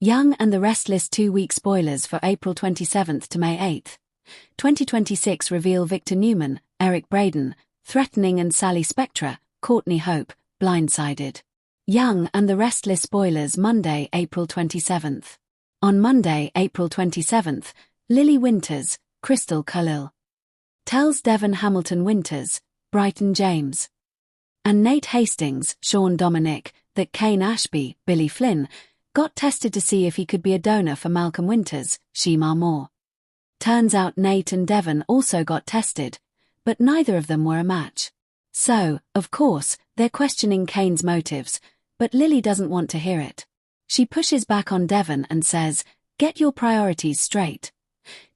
Young and the Restless 2-week spoilers for April 27th to May 8th. 2026 reveal Victor Newman, Eric Braeden, Threatening and Sally Spectra, Courtney Hope, Blindsided. Young and the Restless spoilers Monday, April 27th. On Monday, April 27th, Lily Winters, Crystal Khalil tells Devon Hamilton Winters, Brighton James, and Nate Hastings, Sean Dominic, that Kane Ashby, Billy Flynn, got tested to see if he could be a donor for Malcolm Winters, Shemar Moore. Turns out Nate and Devon also got tested, but neither of them were a match. So, of course, they're questioning Kane's motives, but Lily doesn't want to hear it. She pushes back on Devon and says, "Get your priorities straight."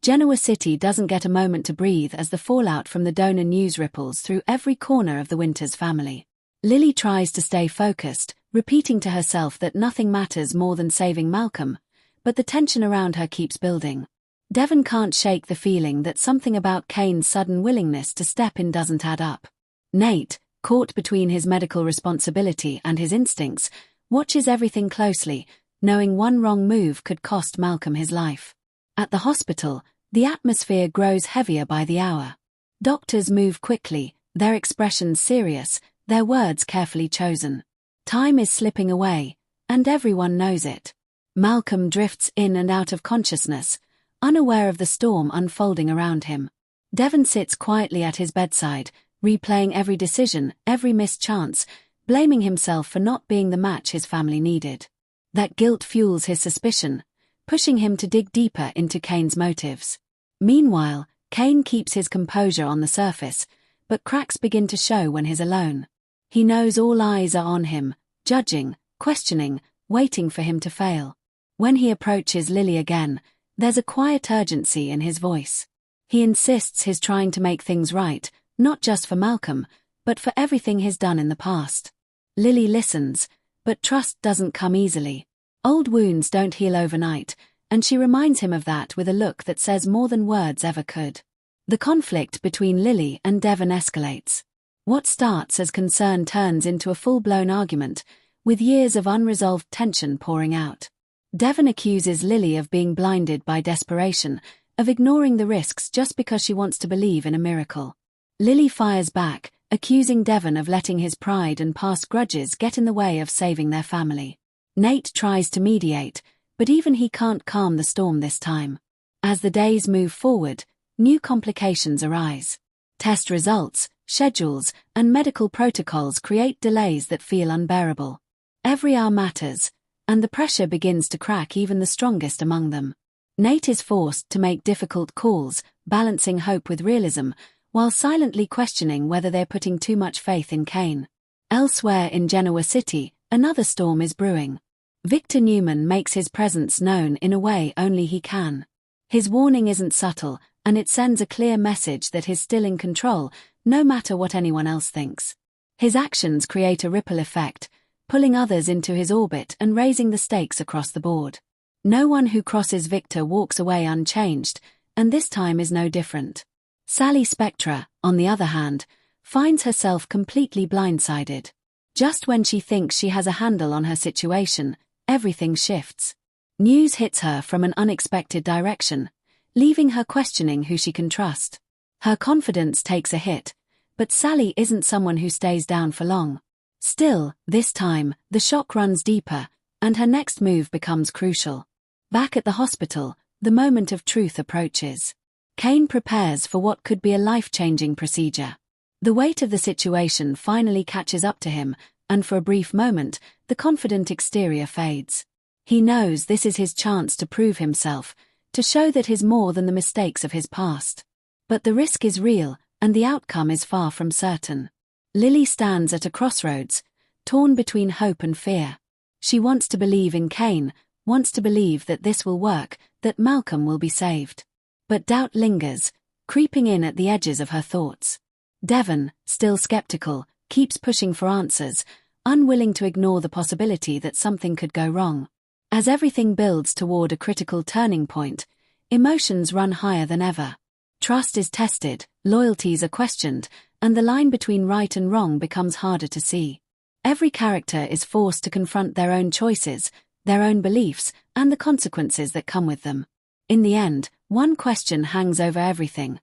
Genoa City doesn't get a moment to breathe as the fallout from the donor news ripples through every corner of the Winters family. Lily tries to stay focused, repeating to herself that nothing matters more than saving Malcolm, but the tension around her keeps building. Devon can't shake the feeling that something about Kane's sudden willingness to step in doesn't add up. Nate, caught between his medical responsibility and his instincts, watches everything closely, knowing one wrong move could cost Malcolm his life. At the hospital, the atmosphere grows heavier by the hour. Doctors move quickly, their expressions serious, their words carefully chosen. Time is slipping away, and everyone knows it. Malcolm drifts in and out of consciousness, unaware of the storm unfolding around him. Devon sits quietly at his bedside, replaying every decision, every missed chance, blaming himself for not being the match his family needed. That guilt fuels his suspicion, pushing him to dig deeper into Kane's motives. Meanwhile, Kane keeps his composure on the surface, but cracks begin to show when he's alone. He knows all eyes are on him, judging, questioning, waiting for him to fail. When he approaches Lily again, there's a quiet urgency in his voice. He insists he's trying to make things right, not just for Malcolm, but for everything he's done in the past. Lily listens, but trust doesn't come easily. Old wounds don't heal overnight, and she reminds him of that with a look that says more than words ever could. The conflict between Lily and Devon escalates. What starts as concern turns into a full-blown argument, with years of unresolved tension pouring out. Devon accuses Lily of being blinded by desperation, of ignoring the risks just because she wants to believe in a miracle. Lily fires back, accusing Devon of letting his pride and past grudges get in the way of saving their family. Nate tries to mediate, but even he can't calm the storm this time. As the days move forward, new complications arise. Test results, schedules, and medical protocols create delays that feel unbearable. Every hour matters, and the pressure begins to crack even the strongest among them. Nate is forced to make difficult calls, balancing hope with realism, while silently questioning whether they're putting too much faith in Kane. Elsewhere in Genoa City, another storm is brewing. Victor Newman makes his presence known in a way only he can. His warning isn't subtle, and it sends a clear message that he's still in control, no matter what anyone else thinks. His actions create a ripple effect, pulling others into his orbit and raising the stakes across the board. No one who crosses Victor walks away unchanged, and this time is no different. Sally Spectra, on the other hand, finds herself completely blindsided. Just when she thinks she has a handle on her situation, everything shifts. News hits her from an unexpected direction, leaving her questioning who she can trust. Her confidence takes a hit, but Sally isn't someone who stays down for long. Still, this time, the shock runs deeper, and her next move becomes crucial. Back at the hospital, the moment of truth approaches. Kane prepares for what could be a life-changing procedure. The weight of the situation finally catches up to him, and for a brief moment, the confident exterior fades. He knows this is his chance to prove himself, to show that he's more than the mistakes of his past. But the risk is real, and the outcome is far from certain. Lily stands at a crossroads, torn between hope and fear. She wants to believe in Kane, wants to believe that this will work, that Malcolm will be saved. But doubt lingers, creeping in at the edges of her thoughts. Devon, still skeptical, keeps pushing for answers, unwilling to ignore the possibility that something could go wrong. As everything builds toward a critical turning point, emotions run higher than ever. Trust is tested, loyalties are questioned, and the line between right and wrong becomes harder to see. Every character is forced to confront their own choices, their own beliefs, and the consequences that come with them. In the end, one question hangs over everything.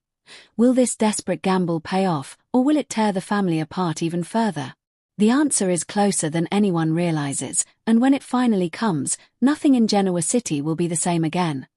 Will this desperate gamble pay off, or will it tear the family apart even further? The answer is closer than anyone realizes, and when it finally comes, nothing in Genoa City will be the same again.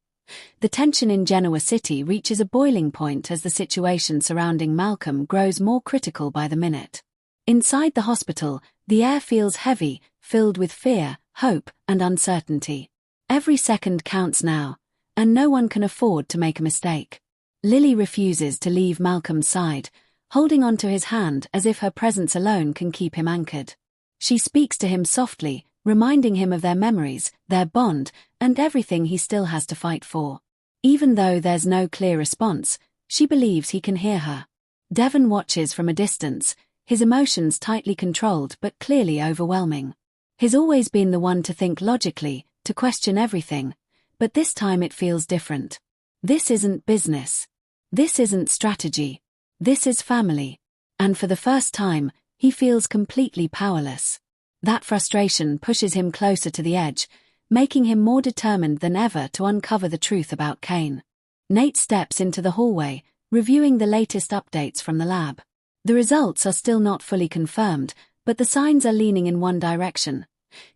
The tension in Genoa City reaches a boiling point as the situation surrounding Malcolm grows more critical by the minute. Inside the hospital, the air feels heavy, filled with fear, hope, and uncertainty. Every second counts now, and no one can afford to make a mistake. Lily refuses to leave Malcolm's side, holding onto his hand as if her presence alone can keep him anchored. She speaks to him softly, reminding him of their memories, their bond, and everything he still has to fight for. Even though there's no clear response, she believes he can hear her. Devon watches from a distance, his emotions tightly controlled but clearly overwhelming. He's always been the one to think logically, to question everything, but this time it feels different. This isn't business. This isn't strategy. This is family. And for the first time, he feels completely powerless. That frustration pushes him closer to the edge, making him more determined than ever to uncover the truth about Kane. Nate steps into the hallway, reviewing the latest updates from the lab. The results are still not fully confirmed, but the signs are leaning in one direction.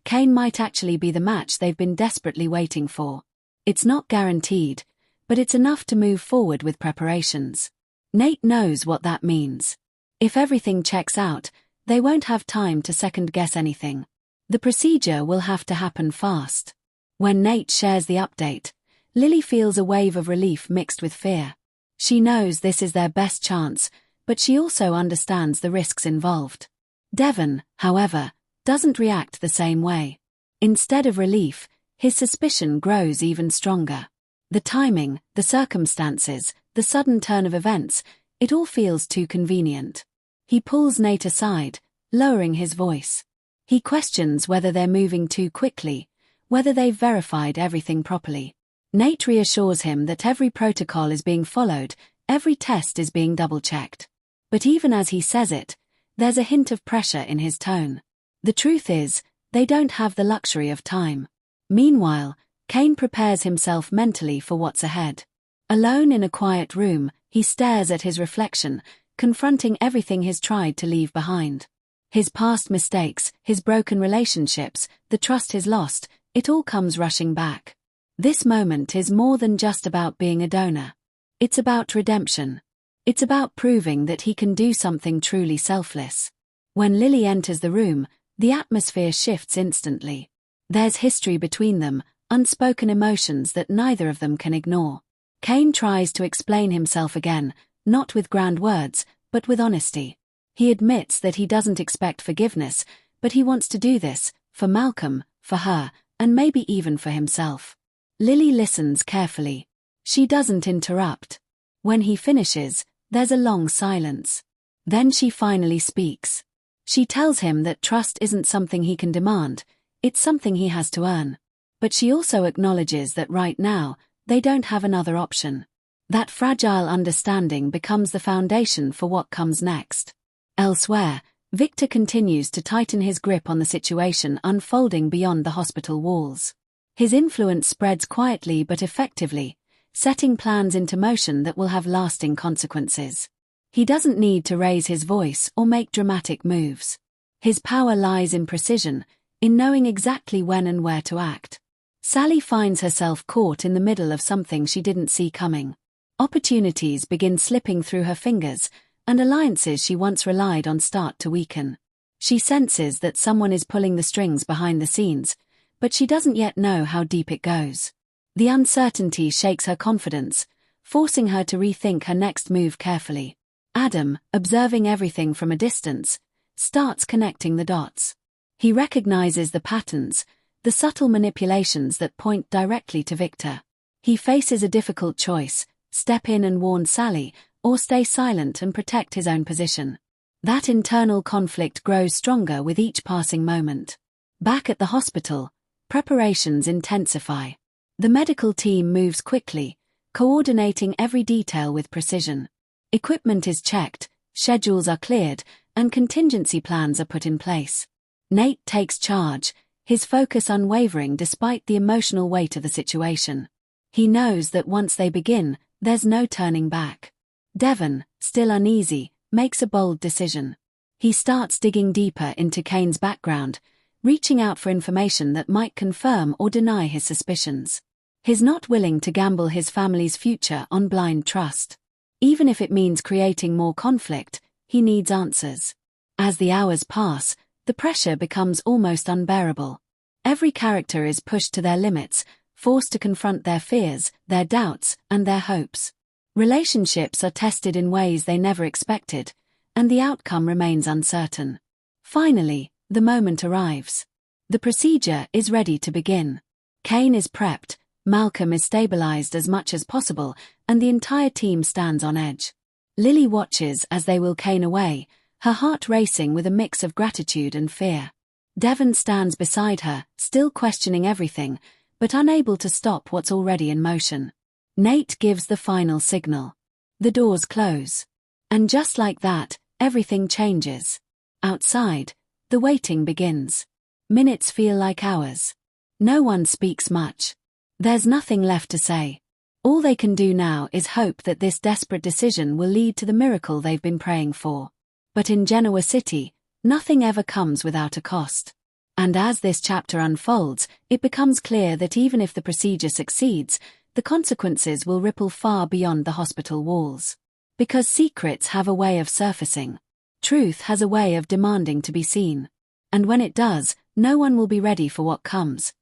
Kane might actually be the match they've been desperately waiting for. It's not guaranteed, but it's enough to move forward with preparations. Nate knows what that means. If everything checks out, they won't have time to second-guess anything. The procedure will have to happen fast. When Nate shares the update, Lily feels a wave of relief mixed with fear. She knows this is their best chance, but she also understands the risks involved. Devon, however, doesn't react the same way. Instead of relief, his suspicion grows even stronger. The timing, the circumstances, the sudden turn of events, it all feels too convenient. He pulls Nate aside, lowering his voice. He questions whether they're moving too quickly, whether they've verified everything properly. Nate reassures him that every protocol is being followed, every test is being double-checked. But even as he says it, there's a hint of pressure in his tone. The truth is, they don't have the luxury of time. Meanwhile, Kane prepares himself mentally for what's ahead. Alone in a quiet room, he stares at his reflection, confronting everything he's tried to leave behind. His past mistakes, his broken relationships, the trust he's lost, it all comes rushing back. This moment is more than just about being a donor. It's about redemption. It's about proving that he can do something truly selfless. When Lily enters the room, the atmosphere shifts instantly. There's history between them, unspoken emotions that neither of them can ignore. Kane tries to explain himself again, not with grand words, but with honesty. He admits that he doesn't expect forgiveness, but he wants to do this, for Malcolm, for her, and maybe even for himself. Lily listens carefully. She doesn't interrupt. When he finishes, there's a long silence. Then she finally speaks. She tells him that trust isn't something he can demand, it's something he has to earn. But she also acknowledges that right now, they don't have another option. That fragile understanding becomes the foundation for what comes next. Elsewhere, Victor continues to tighten his grip on the situation unfolding beyond the hospital walls. His influence spreads quietly but effectively, setting plans into motion that will have lasting consequences. He doesn't need to raise his voice or make dramatic moves. His power lies in precision, in knowing exactly when and where to act. Sally finds herself caught in the middle of something she didn't see coming. Opportunities begin slipping through her fingers, and alliances she once relied on start to weaken. She senses that someone is pulling the strings behind the scenes, but she doesn't yet know how deep it goes. The uncertainty shakes her confidence, forcing her to rethink her next move carefully. Adam, observing everything from a distance, starts connecting the dots. He recognizes the patterns, the subtle manipulations that point directly to Victor. He faces a difficult choice: step in and warn Sally, or stay silent and protect his own position. That internal conflict grows stronger with each passing moment. Back at the hospital, preparations intensify. The medical team moves quickly, coordinating every detail with precision. Equipment is checked, schedules are cleared, and contingency plans are put in place. Nate takes charge, his focus unwavering despite the emotional weight of the situation. He knows that once they begin, there's no turning back. Devon, still uneasy, makes a bold decision. He starts digging deeper into Kane's background, reaching out for information that might confirm or deny his suspicions. He's not willing to gamble his family's future on blind trust. Even if it means creating more conflict, he needs answers. As the hours pass, the pressure becomes almost unbearable. Every character is pushed to their limits, forced to confront their fears, their doubts, and their hopes. Relationships are tested in ways they never expected, and the outcome remains uncertain. Finally, the moment arrives. The procedure is ready to begin. Kane is prepped, Malcolm is stabilized as much as possible, and the entire team stands on edge. Lily watches as they wheel Kane away, her heart racing with a mix of gratitude and fear. Devon stands beside her, still questioning everything, but unable to stop what's already in motion. Nate gives the final signal. The doors close. And just like that, everything changes. Outside, the waiting begins. Minutes feel like hours. No one speaks much. There's nothing left to say. All they can do now is hope that this desperate decision will lead to the miracle they've been praying for. But in Genoa City, nothing ever comes without a cost. And as this chapter unfolds, it becomes clear that even if the procedure succeeds, the consequences will ripple far beyond the hospital walls. Because secrets have a way of surfacing. Truth has a way of demanding to be seen. And when it does, no one will be ready for what comes.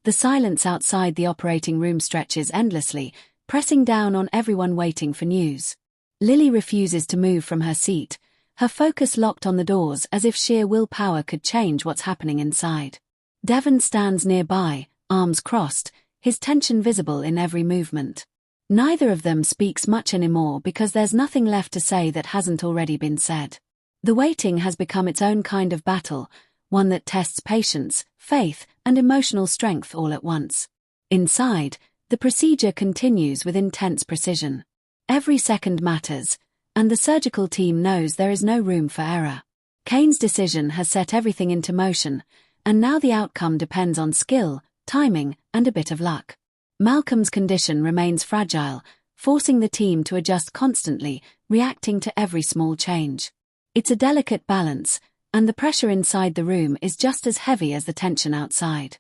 The silence outside the operating room stretches endlessly, pressing down on everyone waiting for news. Lily refuses to move from her seat, her focus locked on the doors as if sheer willpower could change what's happening inside. Devon stands nearby, arms crossed, his tension visible in every movement. Neither of them speaks much anymore because there's nothing left to say that hasn't already been said. The waiting has become its own kind of battle, one that tests patience, faith, and emotional strength all at once. Inside, the procedure continues with intense precision. Every second matters, and the surgical team knows there is no room for error. Kane's decision has set everything into motion, and now the outcome depends on skill, timing, and a bit of luck. Malcolm's condition remains fragile, forcing the team to adjust constantly, reacting to every small change. It's a delicate balance, and the pressure inside the room is just as heavy as the tension outside.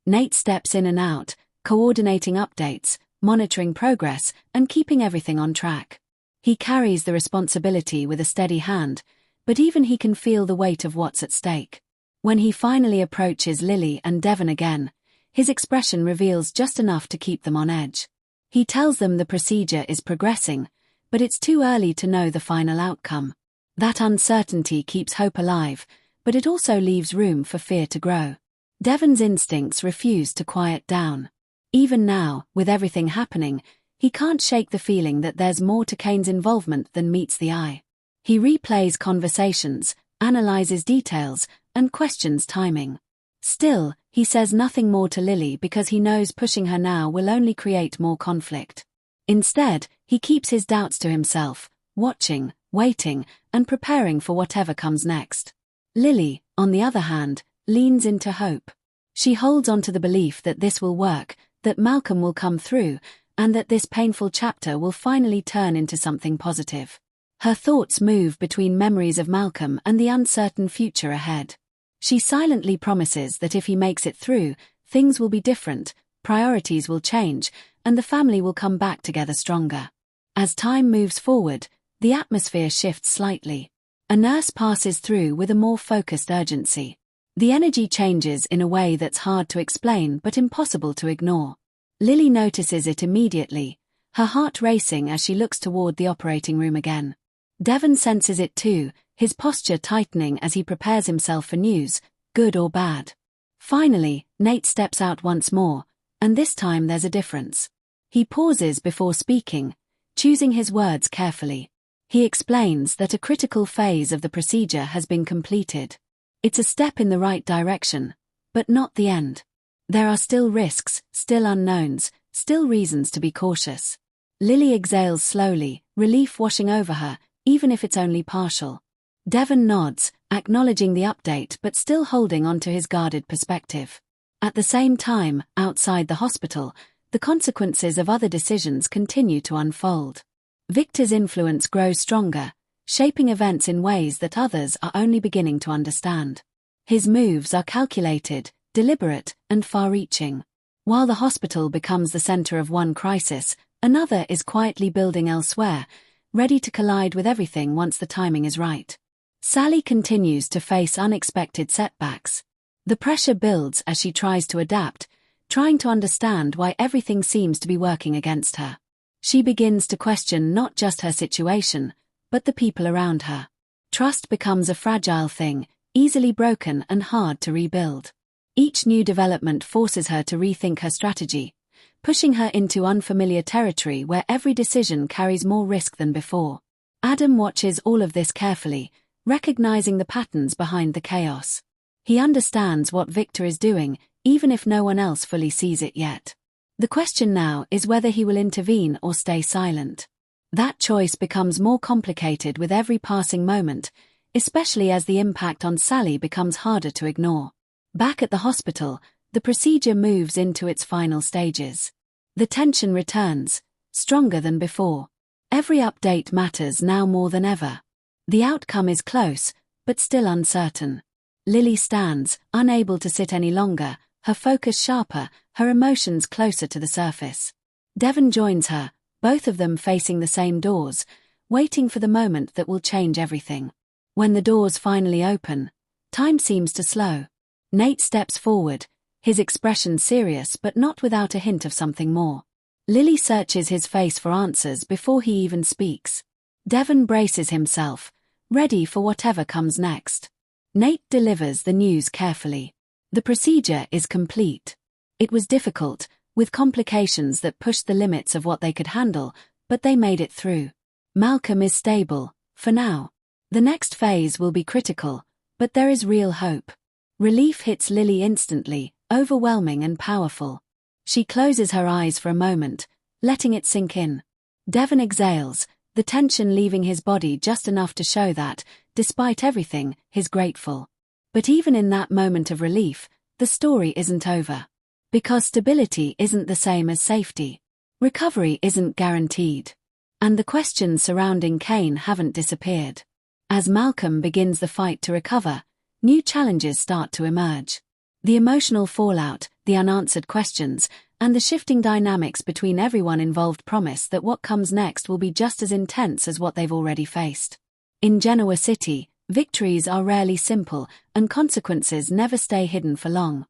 Nate steps in and out, coordinating updates, monitoring progress, and keeping everything on track. He carries the responsibility with a steady hand, but even he can feel the weight of what's at stake. When he finally approaches Lily and Devon again, his expression reveals just enough to keep them on edge. He tells them the procedure is progressing, but it's too early to know the final outcome. That uncertainty keeps hope alive, but it also leaves room for fear to grow. Devon's instincts refuse to quiet down. Even now, with everything happening, he can't shake the feeling that there's more to Kane's involvement than meets the eye. He replays conversations, analyzes details, and questions timing. Still, he says nothing more to Lily because he knows pushing her now will only create more conflict. Instead, he keeps his doubts to himself, watching, waiting, and preparing for whatever comes next. Lily, on the other hand, leans into hope. She holds on to the belief that this will work, that Malcolm will come through, and that this painful chapter will finally turn into something positive. Her thoughts move between memories of Malcolm and the uncertain future ahead. She silently promises that if he makes it through, things will be different, priorities will change, and the family will come back together stronger. As time moves forward, the atmosphere shifts slightly. A nurse passes through with a more focused urgency. The energy changes in a way that's hard to explain but impossible to ignore. Lily notices it immediately, her heart racing as she looks toward the operating room again. Devon senses it too, his posture tightening as he prepares himself for news, good or bad. Finally, Nate steps out once more, and this time there's a difference. He pauses before speaking, choosing his words carefully. He explains that a critical phase of the procedure has been completed. It's a step in the right direction, but not the end. There are still risks, still unknowns, still reasons to be cautious. Lily exhales slowly, relief washing over her, even if it's only partial. Devon nods, acknowledging the update but still holding onto his guarded perspective. At the same time, outside the hospital, the consequences of other decisions continue to unfold. Victor's influence grows stronger, shaping events in ways that others are only beginning to understand. His moves are calculated, deliberate, and far-reaching. While the hospital becomes the center of one crisis, another is quietly building elsewhere, ready to collide with everything once the timing is right. Sally continues to face unexpected setbacks. The pressure builds as she tries to adapt, trying to understand why everything seems to be working against her. She begins to question not just her situation, but the people around her. Trust becomes a fragile thing, easily broken and hard to rebuild. Each new development forces her to rethink her strategy, pushing her into unfamiliar territory where every decision carries more risk than before. Adam watches all of this carefully, recognizing the patterns behind the chaos. He understands what Victor is doing, even if no one else fully sees it yet. The question now is whether he will intervene or stay silent. That choice becomes more complicated with every passing moment, especially as the impact on Sally becomes harder to ignore. Back at the hospital, the procedure moves into its final stages. The tension returns, stronger than before. Every update matters now more than ever. The outcome is close, but still uncertain. Lily stands, unable to sit any longer, her focus sharper, her emotions closer to the surface. Devon joins her, both of them facing the same doors, waiting for the moment that will change everything. When the doors finally open, time seems to slow. Nate steps forward, his expression serious but not without a hint of something more. Lily searches his face for answers before he even speaks. Devon braces himself, ready for whatever comes next. Nate delivers the news carefully. The procedure is complete. It was difficult, with complications that pushed the limits of what they could handle, but they made it through. Malcolm is stable, for now. The next phase will be critical, but there is real hope. Relief hits Lily instantly, overwhelming and powerful. She closes her eyes for a moment, letting it sink in. Devon exhales, the tension leaving his body just enough to show that, despite everything, he's grateful. But even in that moment of relief, the story isn't over. Because stability isn't the same as safety. Recovery isn't guaranteed. And the questions surrounding Kane haven't disappeared. As Malcolm begins the fight to recover, new challenges start to emerge. The emotional fallout, the unanswered questions, and the shifting dynamics between everyone involved promise that what comes next will be just as intense as what they've already faced. In Genoa City, victories are rarely simple, and consequences never stay hidden for long.